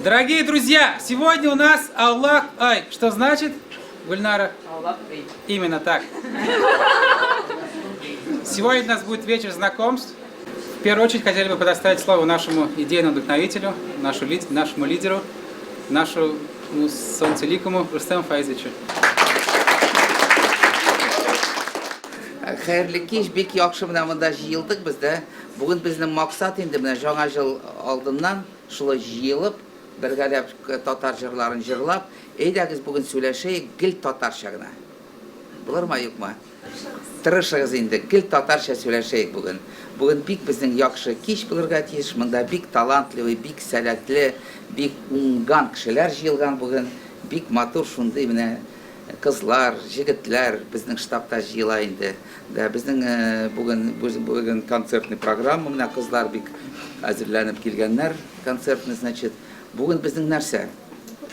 Дорогие друзья, сегодня у нас Аллах... Ай, что значит, Гульнара? Аллах. Именно так. Сегодня у нас будет вечер знакомств. В первую очередь хотели бы предоставить слово нашему идейному вдохновителю, нашему лидеру, нашему солнцеликому Рустему Файзовичу. Xayrli kech, bek yaxshi bilan bunda yig'ildik bizda. Bugun bizning maqsad endi mana жаңа yil oldindan shulay yig'ilib, birgalab tatar jurlarini jurlab, aydagiz bugun so'lashaylik gil tatarchagina. Bo'larmi, yo'qmi? Tirishig'iz endi gil tatarcha so'lashaylik bugun. Bugun bek bizning yaxshi kech bo'lirga tiyish, bunda bek talantli, bek salatli, bek ungan kishilar yig'ilgan bugun. Bek motor shunday mana kızlar, jigitlar bizning shtabda jila endi. Da bizning bugun konsertni programma bilan kızlar bek hazırlanıp kelganlar. Konsertni значит bugun bizning narsa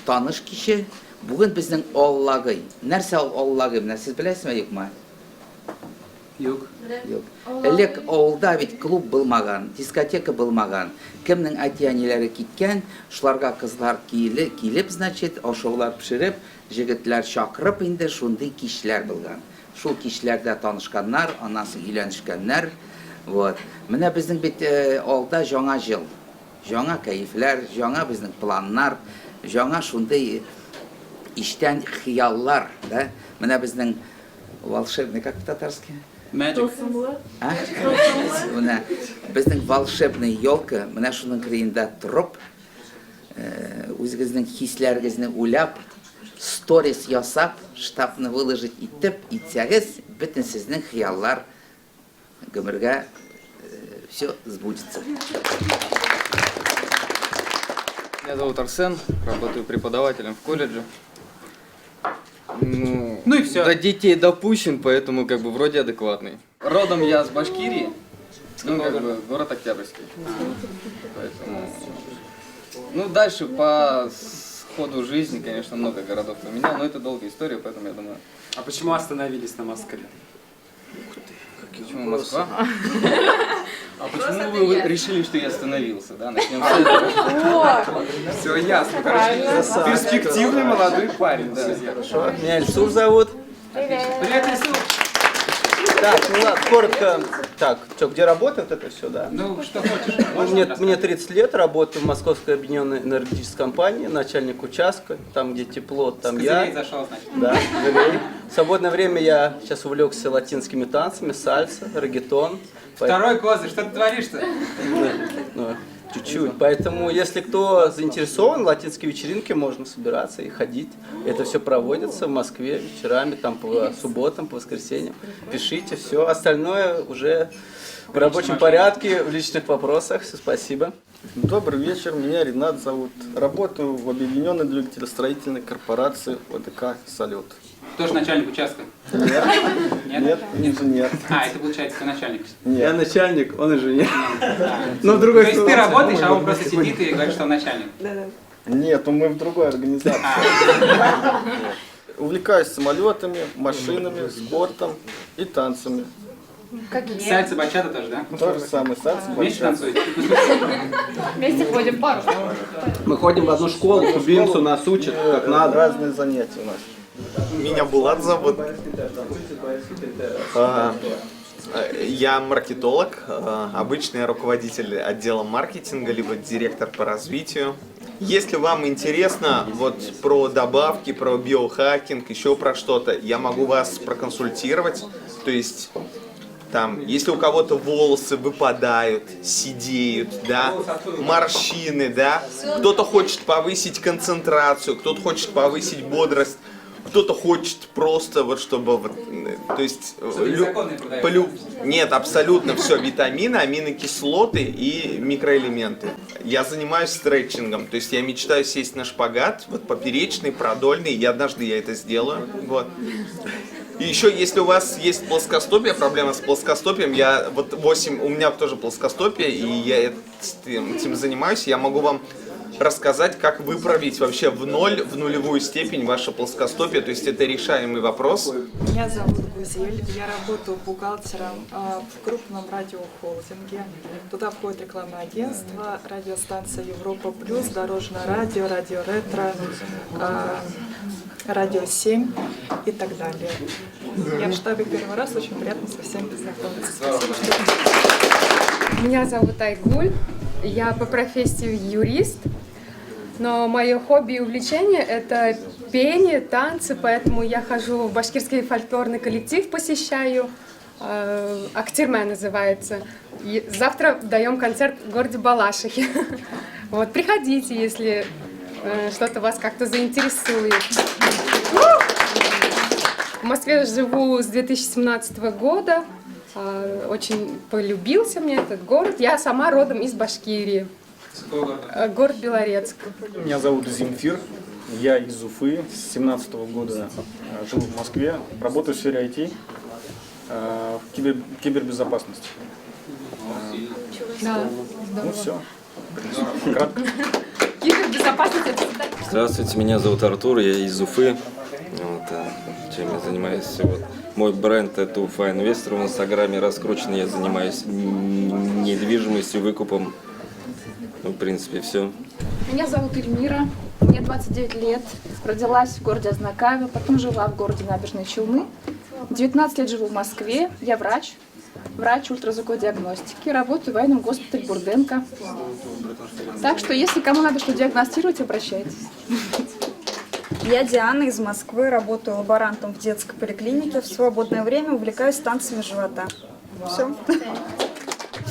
tanish kishi, bugun bizning Allah'ı. Narsa Allah'ı bilan siz bilasizmi yo'qmi? Yo'q. Yo'q. Ellik avulda bit klub bo'lmagan, diskoteka bo'lmagan. Kimning aytganlari ketgan, shularga qizlar kelib, значит, oshog'lar pishirib, jigitlar chaqirib endi shunday kishlar bo'lgan. Shu kishlarda tanishganlar, onasi uylanishganlar. Вот. Mana bizning bit olda жаңа yil. Жаңа kayflar, жаңа bizning planlar, жаңа shunday ishdan xiyollar, da. Mana bizning волшебный, как по-татарски? Magic. Mana bizning волшебный елка, mana shuning kireyinda turib, o'zingizning hislaringizni o'ylab, stories yasab, shtabni выложить etib, etsangiz, butun sizning xiyollar gumurga все сбудется. Меня зовут Арсен, работаю преподавателем в колледже. Ну и все. До детей допущен, поэтому как бы вроде адекватный. Родом я с Башкирии, ну как бы город Октябрьский. Поэтому... Ну дальше по ходу жизни, конечно, много городов поменял, но это долгая история, поэтому я думаю... А почему остановились на Москве? Почему Москва? А почему вы решили, что я остановился? Да? Начнем с этого. Все ясно, короче, перспективный молодой парень. Да. Хорошо. Меня Ильсур зовут. Привет, Исур. Так, ну ладно, коротко. Так, что, где работаю, вот это все, да. Ну, что хочешь. Мне 30 лет, работаю в Московской объединенной энергетической компании, начальник участка, там где тепло, там Козырей я. зашел, значит. Да, Козырей. В свободное время я сейчас увлекся латинскими танцами, сальса, реггетон. Второй козырь, что ты творишь-то? Ну, чуть-чуть. Поэтому, если кто заинтересован, латинские вечеринки можно собираться и ходить. Это все проводится в Москве вечерами, там по субботам, по воскресеньям. Пишите, все. Остальное уже в рабочем порядке, в личных вопросах. Все, спасибо. Добрый вечер, меня Ренат зовут. Работаю в объединенной двигателестроительной корпорации ОДК «Салют». Тоже начальник участка? Нет, инженер. А, это получается ты начальник. Я начальник, он инженер. Но в другой стороне. То есть ты работаешь, а он просто сидит и говорит, что он начальник? Нет, мы в другой организации. Увлекаюсь самолетами, машинами, спортом и танцами. Сальса, бачата тоже, да? То же самое, сальса, Вместе бачата. танцуете? Вместе ходим пару. Мы ходим в одну школу, кубинцу нас учат, как надо. Разные занятия у нас. Меня Булат зовут. Я маркетолог, обычный руководитель отдела маркетинга, либо директор по развитию. Если вам интересно вот про добавки, про биохакинг, еще про что-то, я могу вас проконсультировать. То есть там, если у кого-то волосы выпадают, седеют, да, морщины, да, кто-то хочет повысить концентрацию, кто-то хочет повысить бодрость, кто-то хочет просто вот чтобы вот, то есть нет, абсолютно все, витамины, аминокислоты и микроэлементы. Я занимаюсь стретчингом, то есть я мечтаю сесть на шпагат, вот поперечный, продольный, и однажды я это сделаю, вот. И еще, если у вас есть плоскостопие, проблема с плоскостопием, я вот у меня тоже плоскостопие, и я этим занимаюсь, я могу вам рассказать, как выправить вообще в нулевую степень ваше плоскостопие, то есть это решаемый вопрос. Меня зовут Гузель. Я работаю бухгалтером в крупном радиохолдинге. Туда входит рекламное агентство, радиостанция Европа Плюс, Дорожное радио, Радио Ретро, Радио 7 и так далее. Я в штабе первый раз, очень приятно со всеми познакомиться. Спасибо, что Меня зовут Айгуль, я по профессии юрист, но мое хобби и увлечение — это пение, танцы, поэтому я хожу в башкирский фольклорный коллектив, посещаю, Актирмен называется. И завтра даем концерт в городе Балашихе. Вот, приходите, если что-то вас как-то заинтересует. В Москве живу с 2017 года. Очень полюбился мне этот город. Я сама родом из Башкирии. Город Белорецк. Меня зовут Земфир, я из Уфы, с 2017 года живу в Москве, работаю в сфере IT, в кибербезопасности. Да, Ну все, кратко. Кибербезопасность — это всегда... Здравствуйте, меня зовут Артур, я из Уфы. Вот, чем я занимаюсь? Вот. Мой бренд — это Уфа Инвестор. В Инстаграме раскручен, я занимаюсь недвижимостью, выкупом. Ну, в принципе, все. Меня зовут Эльмира, мне 29 лет. Родилась в городе Азнакаево, потом жила в городе Набережные Челны. 19 лет живу в Москве, я врач ультразвуковой диагностики, работаю в военном госпитале Бурденко. Так что, если кому надо что диагностировать, обращайтесь. Я Диана из Москвы, работаю лаборантом в детской поликлинике. В свободное время увлекаюсь танцами живота. Все.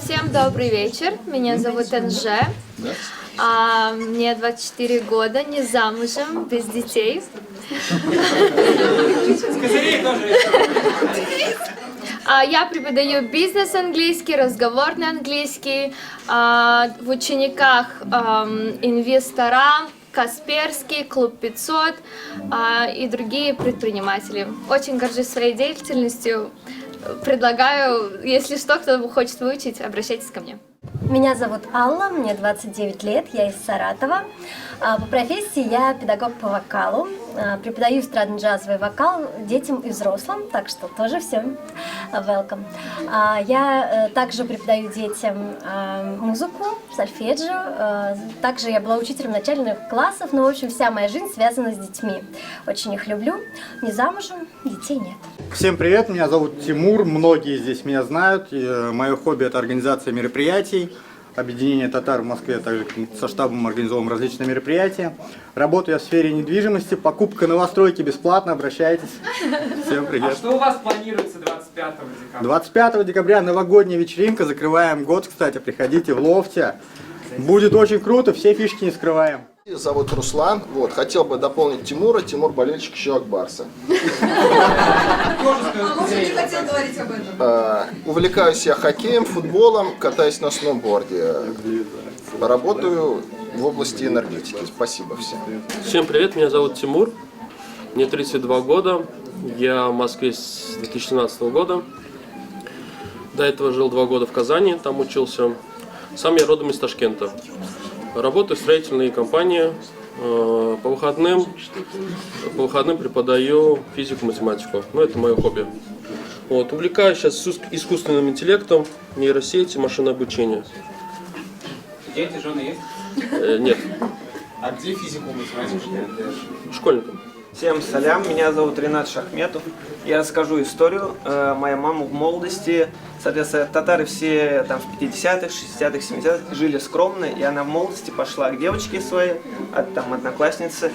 Всем добрый вечер, меня зовут Анже, мне 24 года, не замужем, без детей. Я преподаю бизнес английский, разговорный английский, в учениках инвестора, Касперский, Клуб 500 и другие предприниматели. Очень горжусь своей деятельностью. Предлагаю, если что, кто хочет выучить, обращайтесь ко мне. Меня зовут Алла, мне 29 лет, я из Саратова. По профессии я педагог по вокалу, преподаю эстрадно-джазовый вокал детям и взрослым, так что тоже все welcome. Я также преподаю детям музыку, сольфеджио, также я была учителем начальных классов, но в общем вся моя жизнь связана с детьми. Очень их люблю, не замужем, детей нет. Всем привет, меня зовут Тимур, многие здесь меня знают, мое хобби — это организация мероприятий. Объединение татар в Москве, также со штабом организовываем различные мероприятия. Работаю я в сфере недвижимости, покупка новостройки бесплатно, обращайтесь. Всем привет. А что у вас планируется 25 декабря? 25 декабря новогодняя вечеринка, закрываем год, кстати, приходите в лофте. Будет очень круто, все фишки не скрываем. Меня зовут Руслан, хотел бы дополнить Тимура, Тимур болельщик еще Акбарса. Увлекаюсь я хоккеем, футболом, катаюсь на сноуборде. Работаю в области энергетики. Спасибо всем. Всем привет, меня зовут Тимур, мне 32 года, я в Москве с 2017 года. До этого жил 2 года в Казани, там учился. Сам я родом из Ташкента. Работаю в строительной компании, по выходным преподаю физику, математику. Это мое хобби. Увлекаюсь сейчас искусственным интеллектом, нейросети, машинное обучение. Дети, жены есть? Нет. А где физику, математику? Школьникам. Всем салям, меня зовут Ринат Шахметов. Я расскажу историю. Моя мама в молодости, соответственно, татары все там в 50-х, 60-х, 70-х жили скромно, и она в молодости пошла к девочке своей, однокласснице,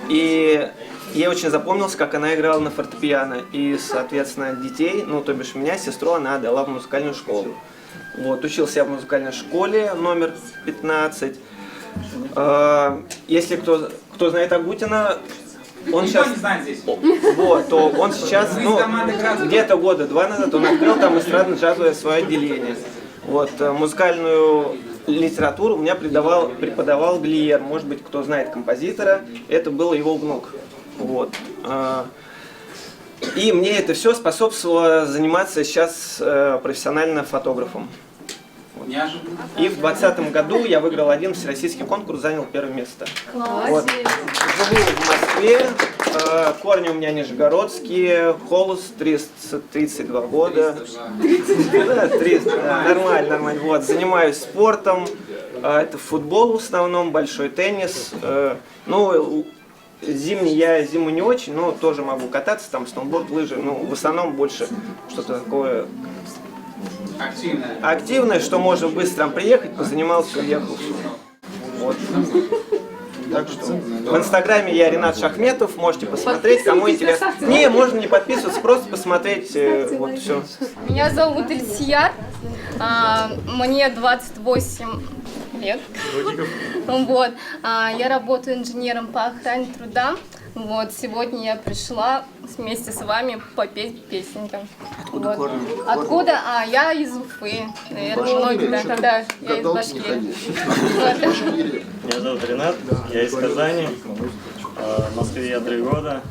и ей очень запомнилось, как она играла на фортепиано, и, соответственно, детей, то бишь меня, сестру, она отдала в музыкальную школу. Учился я в музыкальной школе номер 15. Если кто знает Агутина, он сейчас, то он сейчас, где-то года 2 назад он открыл там эстрадно-джазовое свое отделение. Музыкальную литературу у меня преподавал Глиер, может быть, кто знает композитора, это был его внук. И мне это все способствовало заниматься сейчас профессионально фотографом. И в 2020 году я выиграл один всероссийский конкурс, занял первое место. Вот. Живу в Москве, корни у меня нижегородские, холост, 32 года. Да, 30, нормально. Вот. Занимаюсь спортом, это футбол в основном, большой теннис. Ну, зимний я зиму не очень, но тоже могу кататься, там сноуборд, лыжи, ну, в основном больше что-то такое активное, что можно быстро приехать, позанимался, уехал. Вот. Так что в инстаграме я Ринат Шахметов, можете посмотреть, кому интересно. Не, можно не подписываться, просто посмотреть, вот все. Меня зовут Ильсияр, мне 28 лет. Вот. Я работаю инженером по охране труда. Вот. Сегодня я пришла вместе с вами попеть песенкам. Откуда корни? Откуда? Я из Уфы. Наверное, многие, да, я из Башкирии. Меня зовут Ренат, я из Казани. В Москве я 3 года.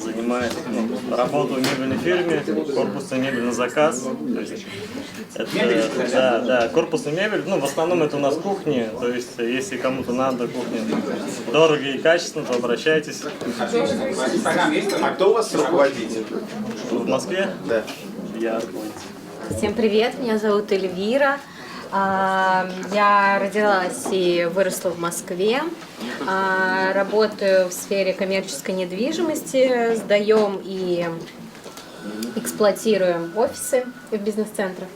Занимаюсь, работаю в мебельной фирме, корпусная мебель на заказ. То есть это, корпусная мебель, в основном это у нас кухни, то есть если кому-то надо кухня дорого и качественно, то обращайтесь. А кто у вас руководитель? В Москве? Да. Я руководитель. Всем привет, меня зовут Эльвира. Я родилась и выросла в Москве. Работаю в сфере коммерческой недвижимости, сдаем и эксплуатируем офисы в бизнес-центрах.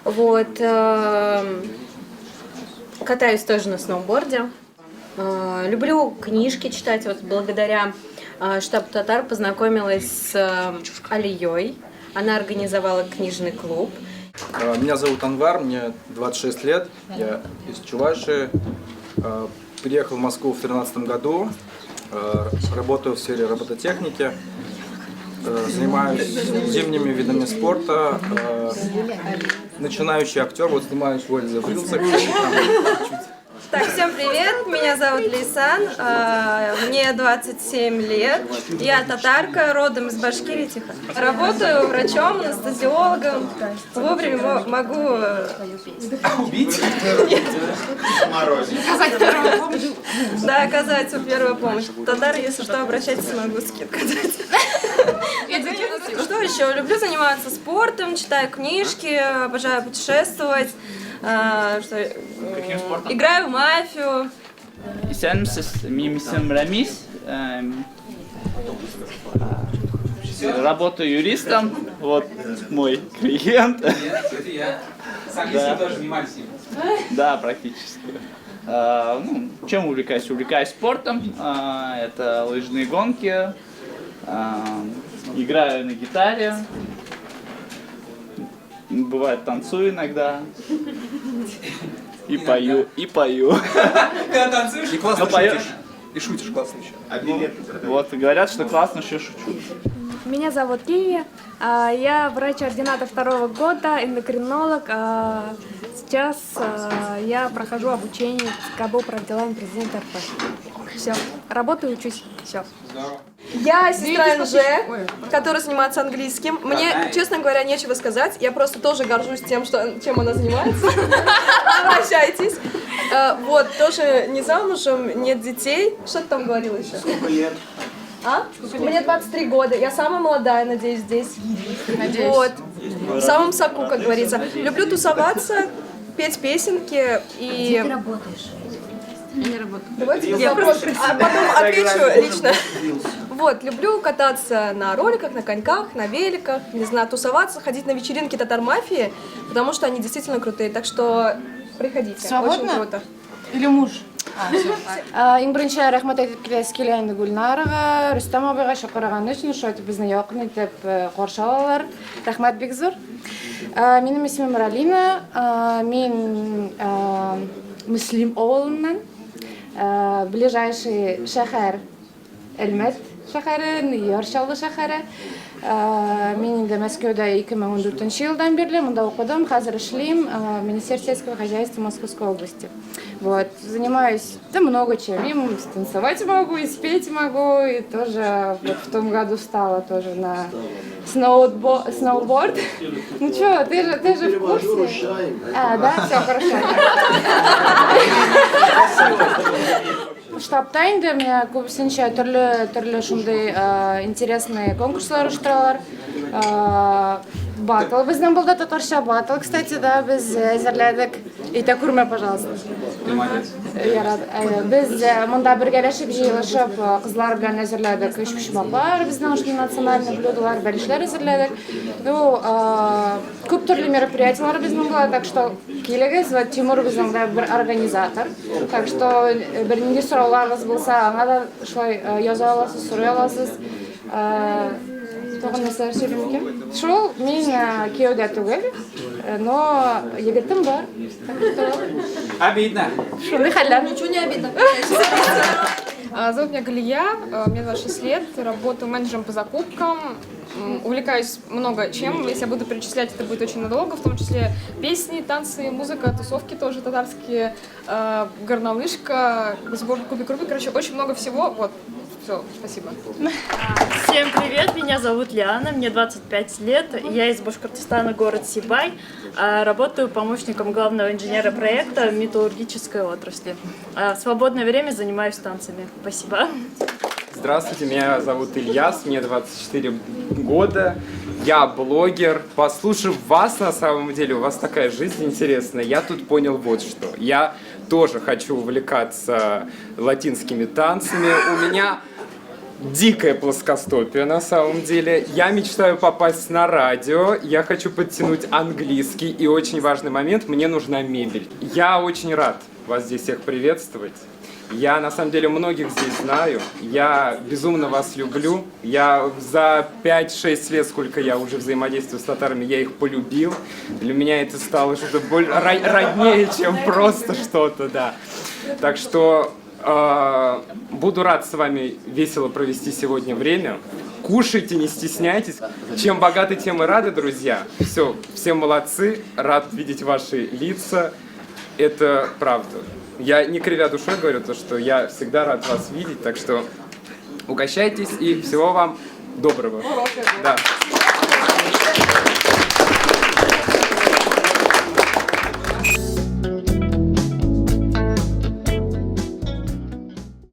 Вот. Катаюсь тоже на сноуборде. Люблю книжки читать. Вот благодаря штабу татар познакомилась с Алией. Она организовала книжный клуб. Меня зовут Анвар, мне 26 лет, я из Чувашии. Приехал в Москву в 2013 году, работаю в сфере робототехники, занимаюсь зимними видами спорта, начинающий актер, вот снимаюсь в Ользе Врилсак. Так, всем привет, меня зовут Лейсан, мне 27 лет, я татарка, родом из Башкирии, тихо. Работаю врачом, анестезиологом, вовремя могу... Убить? Нет. Оказать первую помощь? Да, оказать первую помощь. Татары, если что, обращайтесь, могу скидку дать. Что еще? Люблю заниматься спортом, читаю книжки, обожаю путешествовать. Играю в мафию. Минем исемim Рамис. Работаю юристом. Вот мой клиент. Да, практически. Чем увлекаюсь? Увлекаюсь спортом. Это лыжные гонки. Играю на гитаре. Бывает, танцую иногда. И пою. Когда танцуешь, и классно шутишь. И шутишь классно еще. А билеты? Вот, говорят, что классно, что шучу. Меня зовут Ливия, я врач-ординатор 2-го года, эндокринолог. Сейчас я прохожу обучение в КБ по делам президента РФ. Все, работаю, учусь, все. Я сестра НЖ, которая занимается английским. Мне, честно говоря, нечего сказать. Я просто тоже горжусь тем, чем она занимается. Обращайтесь. Вот, тоже не замужем, нет детей. Что ты там говорила еще? Сколько лет? Мне 23 года. Я самая молодая, надеюсь, здесь. Надеюсь. Вот. В самом соку, как говорится. Люблю тусоваться, петь песенки и... Где ты работаешь? Я не работаю. Давайте вопрос, а потом отвечу лично. Вот, люблю кататься на роликах, на коньках, на великах, не знаю, тусоваться, ходить на вечеринки татар-мафии, потому что они действительно крутые, так что приходите. Свободно? Очень круто. Или муж? Ең бірінші рахмет айтып келесіз келейінді Гүлнараға, Рүстам абайға шақырған үшін, шойты біздің яқын етіп қоршалалар. Рахмет бек зор. Менің есімім Ралина, мен Муслим ауылынан, ближайший шәһәр Әлмәт шәһәре, Нью-Йорк шәһәре. Мен инде Мәскәүдә 2014 елдан бирле монда укыдым, хәзер эшлим Министерство сельского хозяйства Московской области. Вот, занимаюсь, да много чем. И танцевать могу, и спеть могу, и тоже вот в том году стала тоже на сноуборд. Ну что, ты же в курсе? Да, все хорошо. Штабта инде меня күбесенчә төрле шундый интересные конкурслар оештыралар. Батл безнең булды, татарча батл, кстати, да, без әзерләдек. Әйтә күрмә, пожалуйста. Без монда бергәләшеп, җыелышып, кызлар белән әзерләдек эшпошмаклар, безнең шундый национальный блюдолар, бәлешләр әзерләдек. Ну, күп төрле мероприятиялар безнең була, так что килегез, вот Тимур безнең дә бер организатор. Так что бер нинди сорауларыгыз булса, аңа да шулай яза аласыз, сорый аласыз. Тагын нәрсә сөйләмәк икән? Шул мин кияүдә түгел, но егетем бар. Обидно. Шундый хәлләр. Ничего не обидно. Зовут меня Галия, мне 26 лет, работаю менеджером по закупкам, увлекаюсь много чем, если я буду перечислять, это будет очень надолго, в том числе песни, танцы, музыка, тусовки тоже татарские, горнолыжка, сбор кубик-рубик, короче, очень много всего, вот. Все, спасибо. Всем привет, меня зовут Лиана, мне 25 лет, я из Башкортостана, город Сибай, работаю помощником главного инженера проекта в металлургической отрасли. В свободное время занимаюсь танцами. Спасибо. Здравствуйте, меня зовут Ильяс, мне 24 года, я блогер. Послушав вас, на самом деле, у вас такая жизнь интересная, я тут понял вот что. Я тоже хочу увлекаться латинскими танцами, у меня дикое плоскостопие на самом деле. Я мечтаю попасть на радио, я хочу подтянуть английский, и очень важный момент, мне нужна мебель. Я очень рад вас здесь всех приветствовать. Я на самом деле многих здесь знаю, я безумно вас люблю. Я за 5-6 лет, сколько я уже взаимодействую с татарами, я их полюбил. Для меня это стало что-то роднее, чем просто что-то, да. Так что буду рад с вами весело провести сегодня время. Кушайте, не стесняйтесь. Чем богаты, тем и рады, друзья. Все, все молодцы, рад видеть ваши лица. Это правда. Я не кривя душой говорю, то, что я всегда рад вас видеть, так что угощайтесь и всего вам доброго. Да.